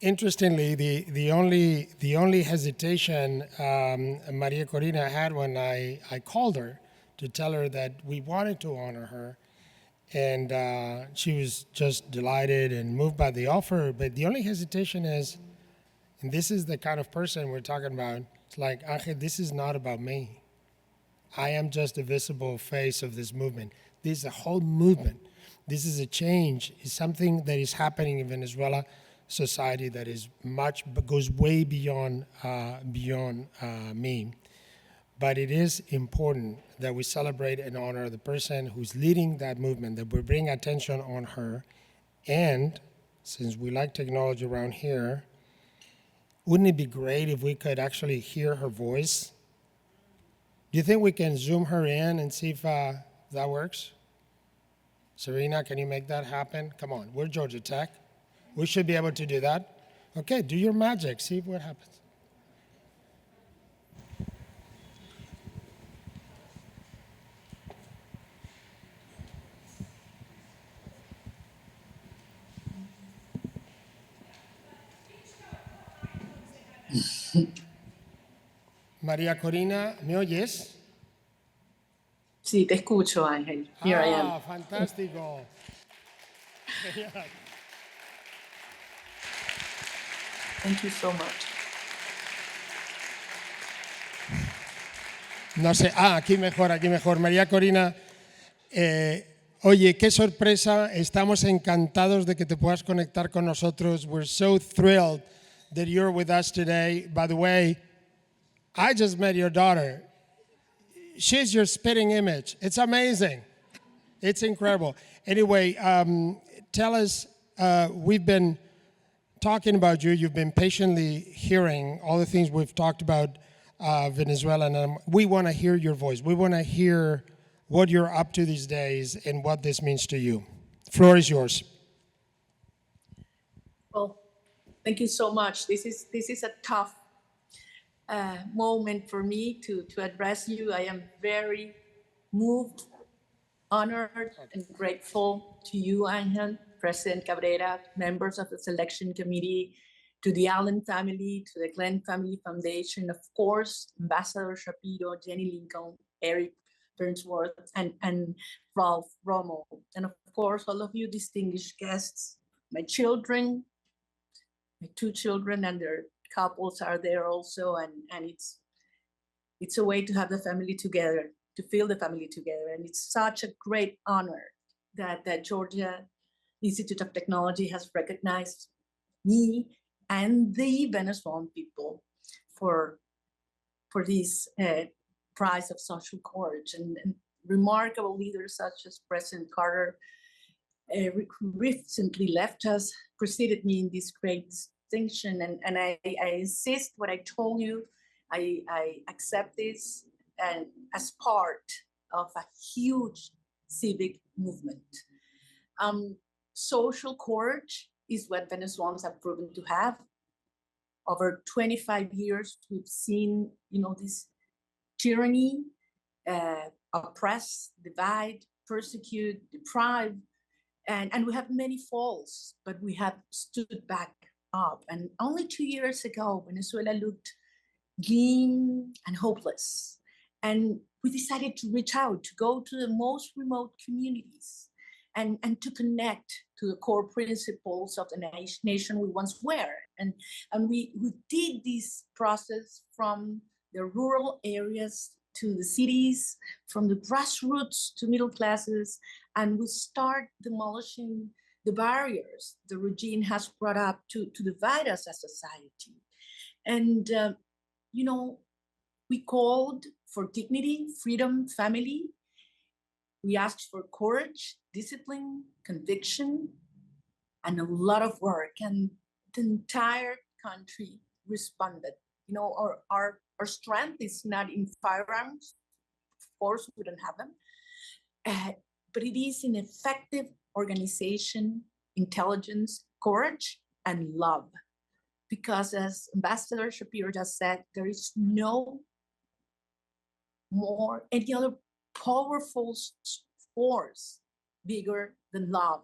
Interestingly, the only hesitation Maria Corina had when I called her to tell her that we wanted to honor her, and she was just delighted and moved by the offer. But the only hesitation is, and this is the kind of person we're talking about, it's like, Angel, this is not about me. I am just a visible face of this movement. This is a whole movement. This is a change. It's something that is happening in Venezuela society that is goes way beyond me. But it is important that we celebrate and honor the person who's leading that movement, that we bring attention on her. And since we like technology around here, wouldn't it be great if we could actually hear her voice? Do you think we can zoom her in and see if that works? Serena, can you make that happen? Come on, we're Georgia Tech. We should be able to do that. Okay, do your magic, see what happens. María Corina, ¿me oyes? Sí, te escucho, Ángel. Here I am. Fantástico. Thank you so much. No sé, aquí mejor. María Corina, oye, qué sorpresa, estamos encantados de que te puedas conectar con nosotros. We're so thrilled that you're with us today. By the way, I just met your daughter. She's your spitting image. It's amazing. It's incredible. Anyway, tell us, we've been talking about you. You've been patiently hearing all the things we've talked about Venezuela, and we want to hear your voice. We want to hear what you're up to these days and what this means to you. The floor is yours. Well, thank you so much. This is a tough moment for me to address you. I am very moved, honored, and grateful to you, Angel, President Cabrera, members of the selection committee, to the Allen family, to the Glenn Family Foundation, of course, Ambassador Shapiro, Jenny Lincoln, Eric Burnsworth, and Ralph Romo, and of course, all of you distinguished guests, my children, my two children and their couples are there also, and it's a way to have the family together, to feel the family together, and it's such a great honor that Georgia Institute of Technology has recognized me and the Venezuelan people for this prize of social courage, and remarkable leaders such as President Carter, who recently left us, preceded me in this great distinction. And I insist what I told you, I accept this and as part of a huge civic movement. Social courage is what Venezuelans have proven to have. Over 25 years, we've seen, this tyranny, oppress, divide, persecute, deprive, and we have many falls, but we have stood back up. And only 2 years ago, Venezuela looked dim and hopeless. And we decided to reach out, to go to the most remote communities and to connect to the core principles of the nation we once were. And we did this process from the rural areas to the cities, from the grassroots to middle classes, and we start demolishing the barriers the regime has brought up to divide us as a society. And, we called for dignity, freedom, family. We asked for courage, discipline, conviction, and a lot of work. And the entire country responded. Our strength is not in firearms. Of course, we don't have them. But it is in effective organization, intelligence, courage, and love. Because as Ambassador Shapiro just said, there is no more any other powerful force bigger than love.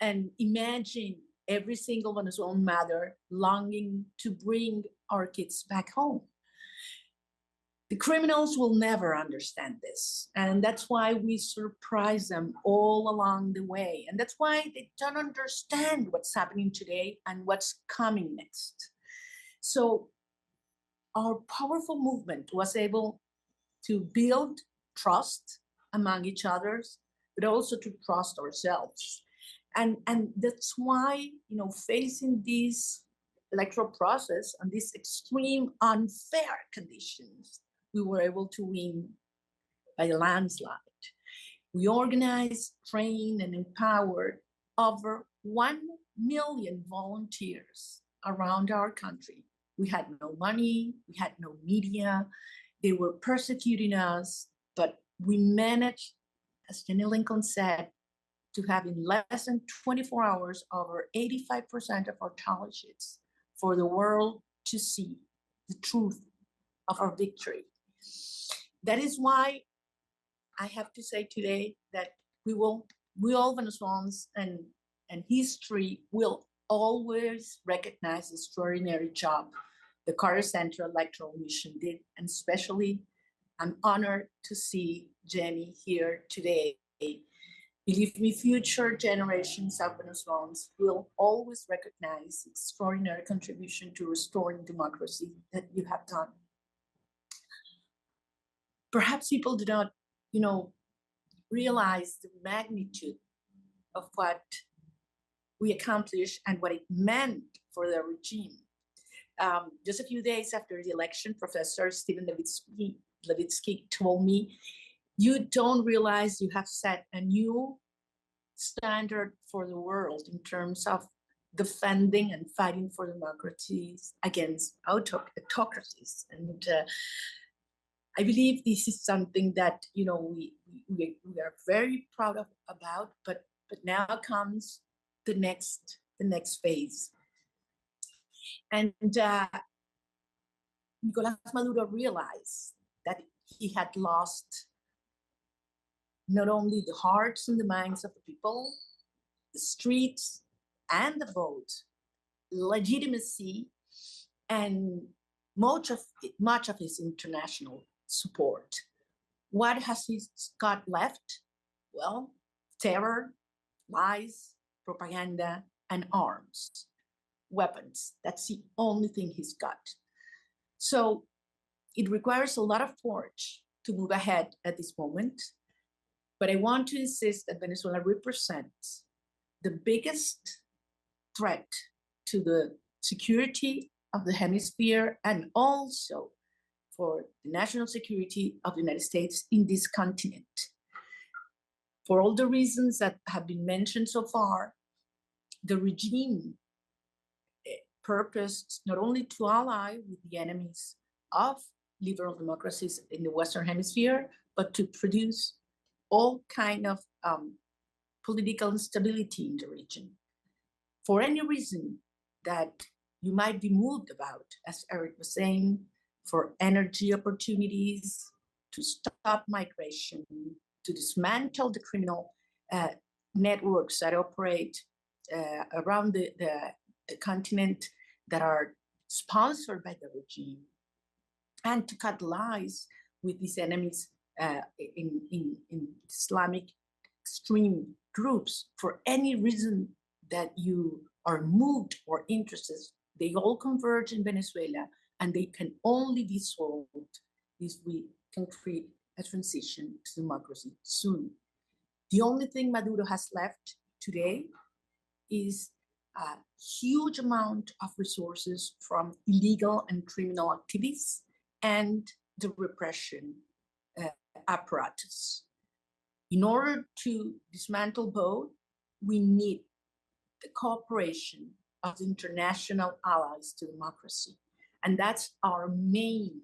And imagine every single Venezuelan mother longing to bring our kids back home. The criminals will never understand this. And that's why we surprise them all along the way. And that's why they don't understand what's happening today and what's coming next. So our powerful movement was able to build trust among each other, but also to trust ourselves. And that's why, facing this electoral process and these extreme unfair conditions, we were able to win by a landslide. We organized, trained, and empowered over 1 million volunteers around our country. We had no money, we had no media, they were persecuting us, but we managed, as Jenny Lincoln said, to have in less than 24 hours over 85% of our tally sheets for the world to see the truth of our victory. That is why I have to say today that we all Venezuelans and history will always recognize the extraordinary job the Carter Center Electoral Mission did, and especially I'm honored to see Jenny here today. Believe me, future generations of Venezuelans will always recognize the extraordinary contribution to restoring democracy that you have done. Perhaps people do not, realize the magnitude of what we accomplished and what it meant for the regime. Just a few days after the election, Professor Stephen Levitsky told me, you don't realize you have set a new standard for the world in terms of defending and fighting for democracies against autocracies. And I believe this is something that we are very proud of about, but now comes the next phase. And Nicolás Maduro realized that he had lost not only the hearts and the minds of the people, the streets and the vote, legitimacy, and much of his international support. What has he got left? Well, terror, lies, propaganda, and arms, weapons. That's the only thing he's got. So it requires a lot of courage to move ahead at this moment. But I want to insist that Venezuela represents the biggest threat to the security of the hemisphere and also for the national security of the United States in this continent. For all the reasons that have been mentioned so far, the regime purposed not only to ally with the enemies of liberal democracies in the Western Hemisphere, but to produce all kind of political instability in the region. For any reason that you might be moved about, as Eric was saying, for energy opportunities, to stop migration, to dismantle the criminal networks that operate around the continent that are sponsored by the regime, and to cut lies with these enemies in Islamic extreme groups. For any reason that you are moved or interested, they all converge in Venezuela, and they can only be solved if we can create a transition to democracy soon. The only thing Maduro has left today is a huge amount of resources from illegal and criminal activities and the repression apparatus. In order to dismantle both, we need the cooperation of the international allies to democracy. And that's our main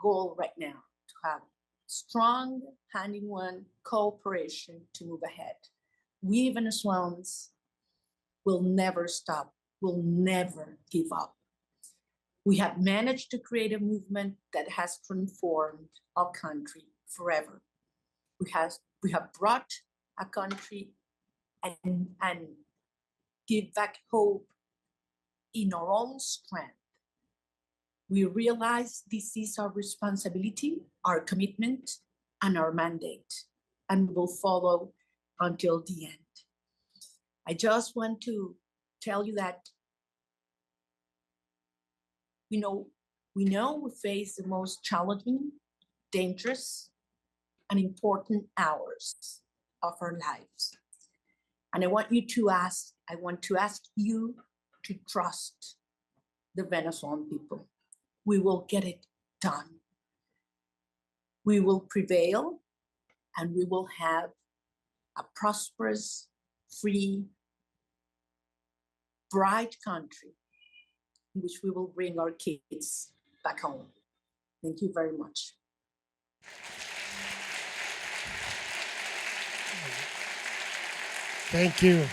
goal right now, to have strong hand-in-hand cooperation to move ahead. We Venezuelans will never stop, will never give up. We have managed to create a movement that has transformed our country forever. We have brought a country and give back hope in our own strength. We realize this is our responsibility, our commitment, and our mandate, and we will follow until the end. I just want to tell you that we know we face the most challenging, dangerous, and important hours of our lives. And I want to ask you to trust the Venezuelan people. We will get it done. We will prevail, and we will have a prosperous, free, bright country in which we will bring our kids back home. Thank you very much. Thank you.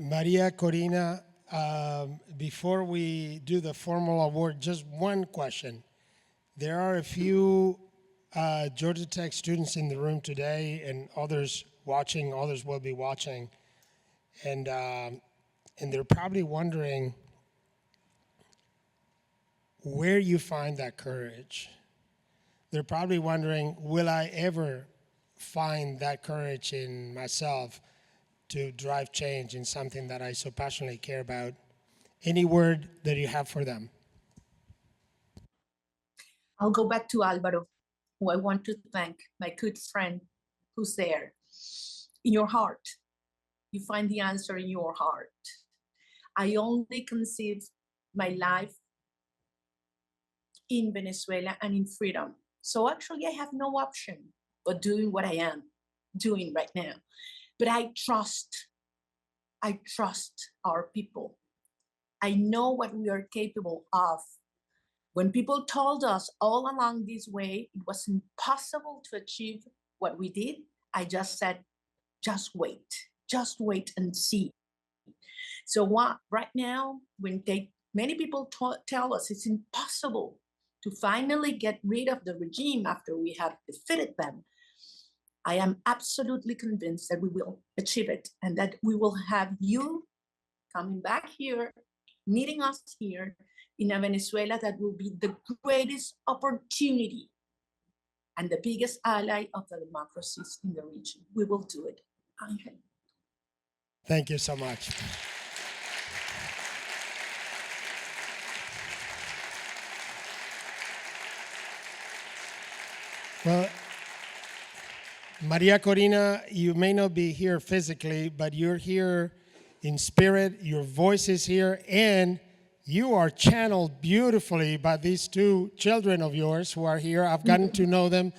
María Corina, before we do the formal award, just one question. There are a few Georgia Tech students in the room today and others watching, others will be watching. And they're probably wondering where you find that courage. They're probably wondering, will I ever find that courage in myself to drive change in something that I so passionately care about? Any word that you have for them? I'll go back to Alvaro, who I want to thank, my good friend who's there. In your heart, you find the answer in your heart. I only conceive my life in Venezuela and in freedom. So actually I have no option but doing what I am doing right now. But I trust our people. I know what we are capable of. When people told us all along this way, it was impossible to achieve what we did, I just said, just wait and see. So right now, when many people tell us it's impossible to finally get rid of the regime after we have defeated them, I am absolutely convinced that we will achieve it and that we will have you coming back here, meeting us here in a Venezuela that will be the greatest opportunity and the biggest ally of the democracies in the region. We will do it. Angel. Thank you so much. Well, María Corina, you may not be here physically, but you're here in spirit, your voice is here, and you are channeled beautifully by these two children of yours who are here. I've gotten to know them.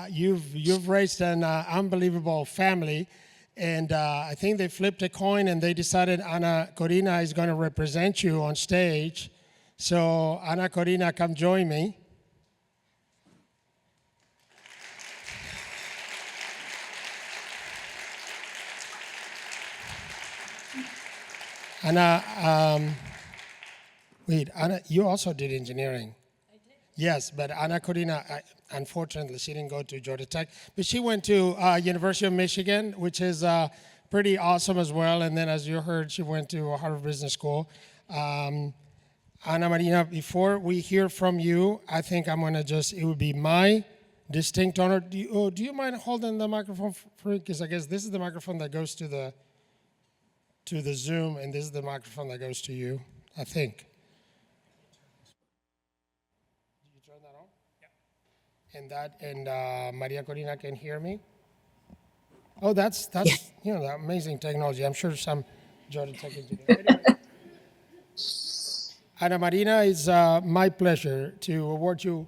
You've raised an unbelievable family, and I think they flipped a coin and they decided Ana Corina is going to represent you on stage. So Ana Corina, come join me. Ana, wait, Ana, you also did engineering. I did. Yes, but Ana Corina, unfortunately, she didn't go to Georgia Tech, but she went to University of Michigan, which is pretty awesome as well. And then, as you heard, she went to Harvard Business School. Ana Marina, before we hear from you, I think I'm gonna it would be my distinct honor. Do you mind holding the microphone for me? Because I guess this is the microphone that goes to the Zoom, and this is the microphone that goes to you, I think. Did you turn that on? Yeah. And Maria Corina can hear me? Oh, that's yeah. The amazing technology. I'm sure some Georgia Tech engineer. Anyway. Ana Marina, it's my pleasure to award you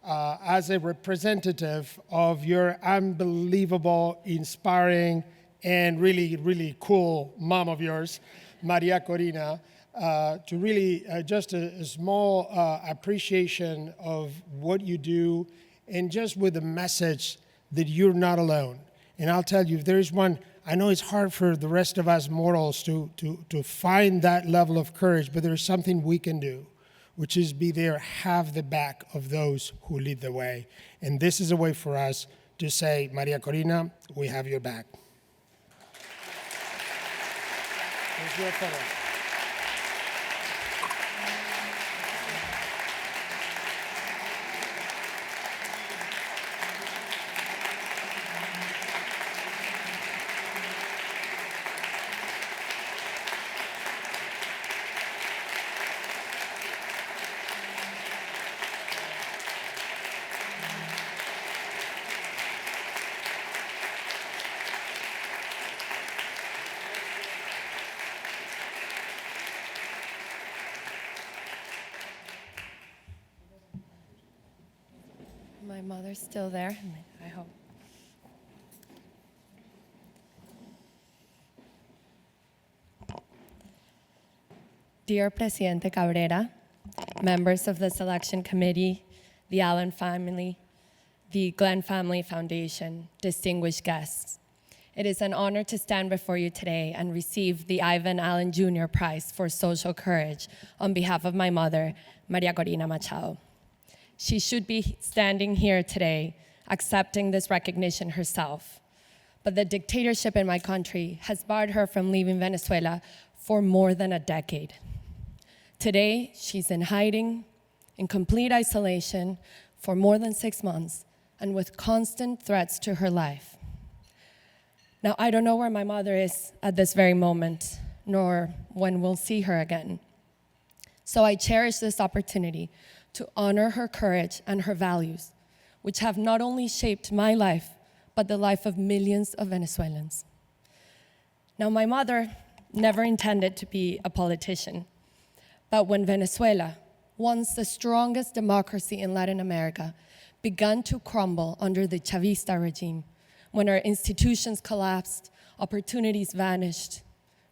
as a representative of your unbelievable, inspiring, and really, really cool mom of yours, Maria Corina. to really just a small appreciation of what you do, and just with the message that you're not alone. And I'll tell you, if there is one, I know it's hard for the rest of us mortals to find that level of courage, but there's something we can do, which is be there, have the back of those who lead the way. And this is a way for us to say, María Corina, we have your back. Here's your photo. My mother's still there, I hope. Dear Presidente Cabrera, members of the Selection Committee, the Allen family, the Glenn Family Foundation, distinguished guests, it is an honor to stand before you today and receive the Ivan Allen Jr. Prize for Social Courage on behalf of my mother, María Corina Machado. She should be standing here today accepting this recognition herself. But the dictatorship in my country has barred her from leaving Venezuela for more than a decade. Today, she's in hiding, in complete isolation for more than 6 months, and with constant threats to her life. Now, I don't know where my mother is at this very moment, nor when we'll see her again. So I cherish this opportunity to honor her courage and her values, which have not only shaped my life, but the life of millions of Venezuelans. Now, my mother never intended to be a politician, but when Venezuela, once the strongest democracy in Latin America, began to crumble under the Chavista regime, when our institutions collapsed, opportunities vanished,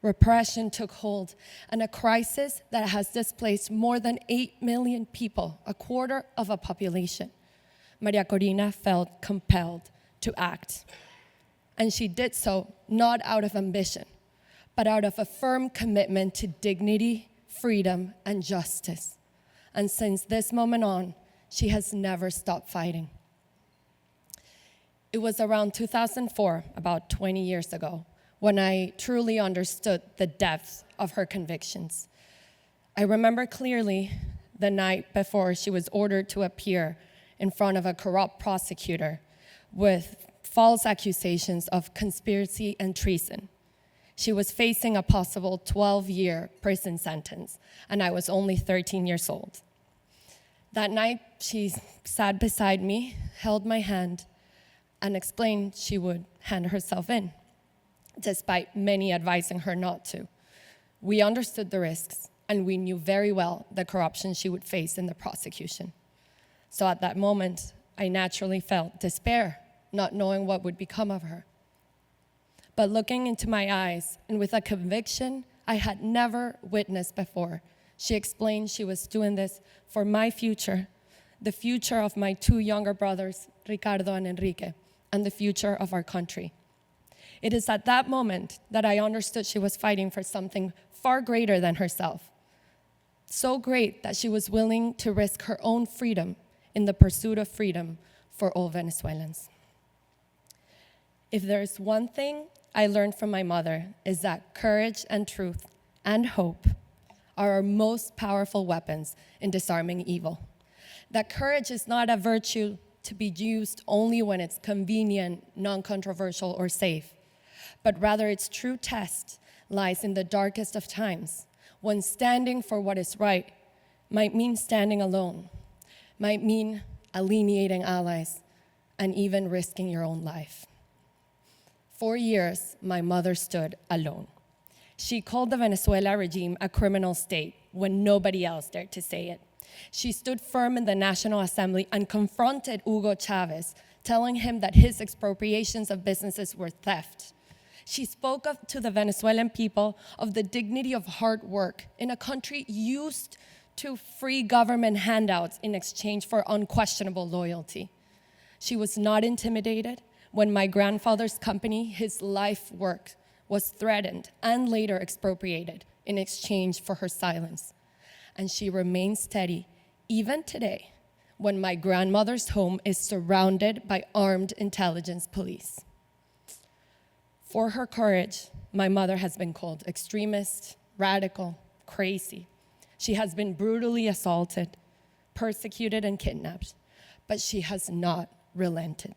repression took hold, and a crisis that has displaced more than 8 million people, a quarter of a population, María Corina felt compelled to act. And she did so not out of ambition, but out of a firm commitment to dignity, freedom, and justice. And since this moment on, she has never stopped fighting. It was around 2004, about 20 years ago, when I truly understood the depth of her convictions. I remember clearly the night before she was ordered to appear in front of a corrupt prosecutor with false accusations of conspiracy and treason. She was facing a possible 12-year prison sentence, and I was only 13 years old. That night, she sat beside me, held my hand, and explained she would hand herself in, despite many advising her not to. We understood the risks, and we knew very well the corruption she would face in the prosecution. So at that moment, I naturally felt despair, not knowing what would become of her. But looking into my eyes, and with a conviction I had never witnessed before, she explained she was doing this for my future, the future of my 2 younger brothers, Ricardo and Enrique, and the future of our country. It is at that moment that I understood she was fighting for something far greater than herself. So great that she was willing to risk her own freedom in the pursuit of freedom for all Venezuelans. If there's one thing I learned from my mother, is that courage and truth and hope are our most powerful weapons in disarming evil. That courage is not a virtue to be used only when it's convenient, non-controversial, or safe, but rather its true test lies in the darkest of times, when standing for what is right might mean standing alone, might mean alienating allies, and even risking your own life. 4 years, my mother stood alone. She called the Venezuela regime a criminal state when nobody else dared to say it. She stood firm in the National Assembly and confronted Hugo Chávez, telling him that his expropriations of businesses were theft. She spoke up to the Venezuelan people of the dignity of hard work in a country used to free government handouts in exchange for unquestionable loyalty. She was not intimidated when my grandfather's company, his life work, was threatened and later expropriated in exchange for her silence. And she remains steady even today when my grandmother's home is surrounded by armed intelligence police. For her courage, my mother has been called extremist, radical, crazy. She has been brutally assaulted, persecuted, and kidnapped, but she has not relented.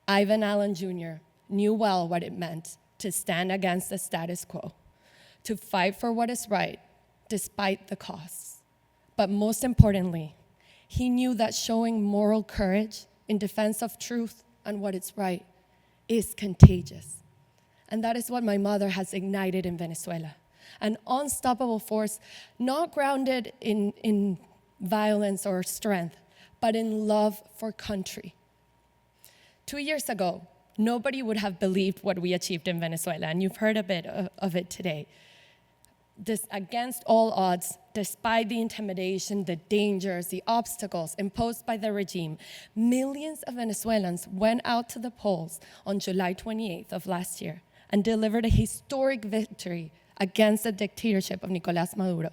Ivan Allen Jr. knew well what it meant to stand against the status quo, to fight for what is right, despite the costs. But most importantly, he knew that showing moral courage in defense of truth and what is right is contagious. And that is what my mother has ignited in Venezuela. An unstoppable force, not grounded in violence or strength, but in love for country. 2 years ago, nobody would have believed what we achieved in Venezuela, and you've heard a bit of it today. This, against all odds, despite the intimidation, the dangers, the obstacles imposed by the regime, millions of Venezuelans went out to the polls on July 28th of last year and delivered a historic victory against the dictatorship of Nicolás Maduro,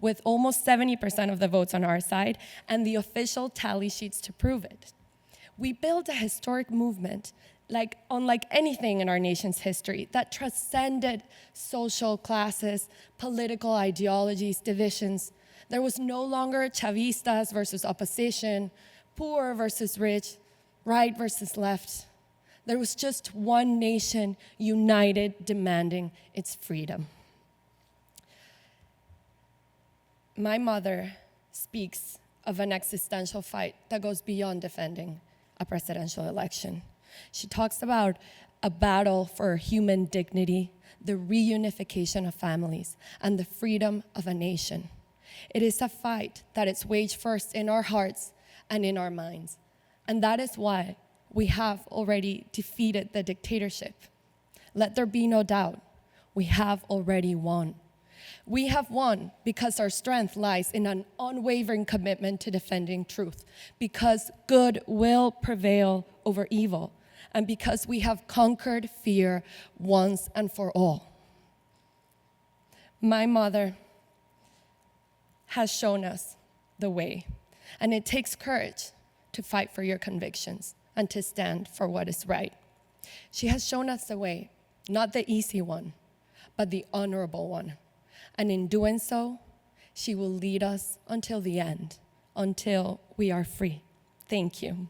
with almost 70% of the votes on our side and the official tally sheets to prove it. We built a historic movement unlike anything in our nation's history that transcended social classes, political ideologies, divisions. There was no longer Chavistas versus opposition, poor versus rich, right versus left. There was just one nation united, demanding its freedom. My mother speaks of an existential fight that goes beyond defending a presidential election. She talks about a battle for human dignity, the reunification of families, and the freedom of a nation. It is a fight that is waged first in our hearts and in our minds. And that is why we have already defeated the dictatorship. Let there be no doubt, we have already won. We have won because our strength lies in an unwavering commitment to defending truth, because good will prevail over evil, and because we have conquered fear once and for all. My mother has shown us the way, and it takes courage to fight for your convictions and to stand for what is right. She has shown us the way, not the easy one, but the honorable one. And in doing so, she will lead us until the end, until we are free. Thank you.